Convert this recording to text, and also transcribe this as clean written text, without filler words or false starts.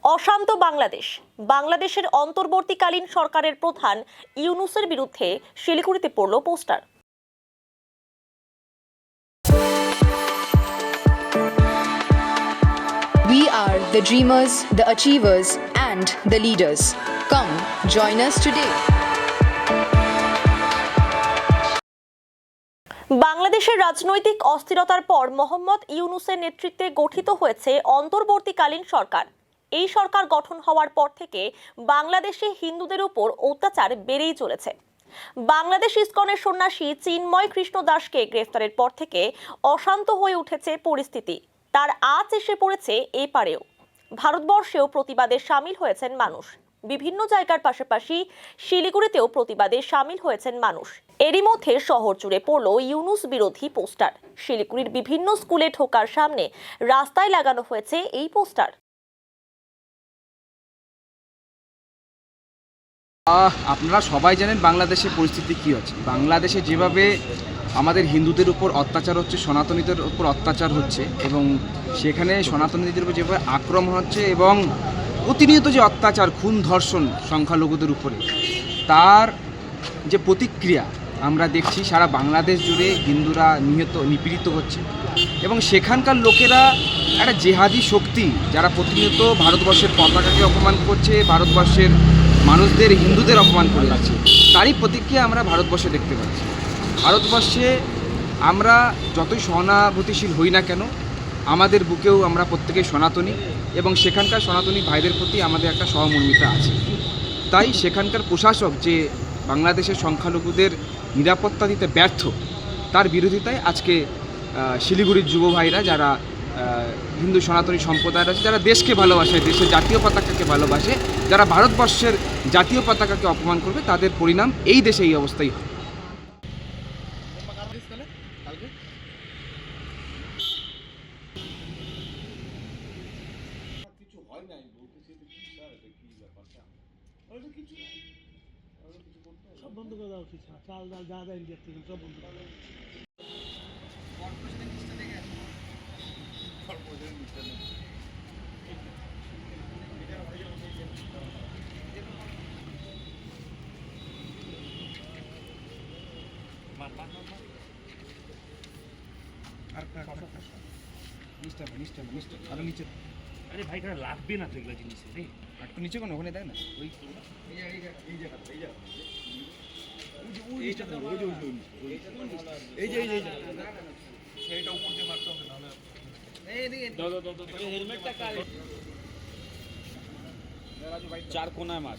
অশান্ত বাংলাদেশ। বাংলাদেশের অন্তর্বর্তীকালীন সরকারের প্রধান ইউনূসের বিরুদ্ধে শিলিগুড়িতে পড়ল poster. We are the dreamers, the achievers, and the leaders. Come, join us today. বাংলাদেশের রাজনৈতিক অস্থিরতার পর মোহাম্মদ ইউনূসের নেতৃত্বে গঠিত হয়েছে অন্তর্বর্তীকালীন সরকার। এই সরকার গঠন হওয়ার পর থেকে বাংলাদেশে হিন্দুদের উপর অত্যাচার বেড়েই চলেছে। বাংলাদেশ ইসকনের সন্ন্যাসী চিন্ময় কৃষ্ণ দাসকে গ্রেফতারের পর থেকে অশান্ত হয়ে উঠেছে পরিস্থিতি। তার আঁচ এসে পড়েছে এপারেও। ভারতবর্ষেও প্রতিবাদে সামিল হয়েছেন মানুষ। বিভিন্ন জায়গার পাশাপাশি শিলিগুড়িতেও প্রতিবাদে সামিল হয়েছেন মানুষ। এরই মধ্যে শহর জুড়ে পড়ল ইউনূস বিরোধী পোস্টার। শিলিগুড়ির বিভিন্ন স্কুলে ঢোকার সামনে রাস্তায় লাগানো হয়েছে এই পোস্টার। আপনারা সবাই জানেন বাংলাদেশের পরিস্থিতি কী হচ্ছে। বাংলাদেশে যেভাবে আমাদের হিন্দুদের উপর অত্যাচার হচ্ছে, সনাতনীদের উপর অত্যাচার হচ্ছে, এবং সেখানে সনাতনীদের উপর যেভাবে আক্রমণ হচ্ছে এবং প্রতিনিয়ত যে অত্যাচার, খুন, ধর্ষণ সংখ্যালঘুদের উপরে, তার যে প্রতিক্রিয়া আমরা দেখছি সারা বাংলাদেশ জুড়ে হিন্দুরা নিপীড়িত হচ্ছে। এবং সেখানকার লোকেরা একটা জেহাদি শক্তি, যারা প্রতিনিয়ত ভারতবর্ষের পতাকাকে অপমান করছে, ভারতবর্ষের মানুষদের, হিন্দুদের অপমান করে যাচ্ছে, তারই প্রতিক্রিয়া আমরা ভারতবর্ষে দেখতে পাচ্ছি। ভারতবর্ষে আমরা যতই সহানুভূতিশীল হই না কেন, আমাদের বুকেও আমরা প্রত্যেকেই সনাতনী, এবং সেখানকার সনাতনী ভাইদের প্রতি আমাদের একটা সহমর্মিতা আছে। তাই সেখানকার প্রশাসক যে বাংলাদেশের সংখ্যালঘুদের নিরাপত্তা দিতে ব্যর্থ, তার বিরোধিতায় আজকে শিলিগুড়ির যুব ভাইরা, যারা হিন্দু সনাতনী সম্প্রদায় আছে, যারা দেশকে ভালোবাসে, দেশের জাতীয় পতাকাকে ভালোবাসে, যারা ভারতবর্ষের জাতীয় পতাকাকে অপমান করবে, তাদের পরিণাম এই দেশে এই অবস্থাই হয়। সব বন্ধ করে দেওয়া উচিত। চাল ডাল যা যা ইন্ডিয়ার থেকে সব বন্ধ করে দেওয়া উচিত। আরে ভাই এখানে লাগবে না তো এগুলো জিনিস রে। একটু নিচে কোনো ওখানে দেখ না, ওই চার কোনায় মার।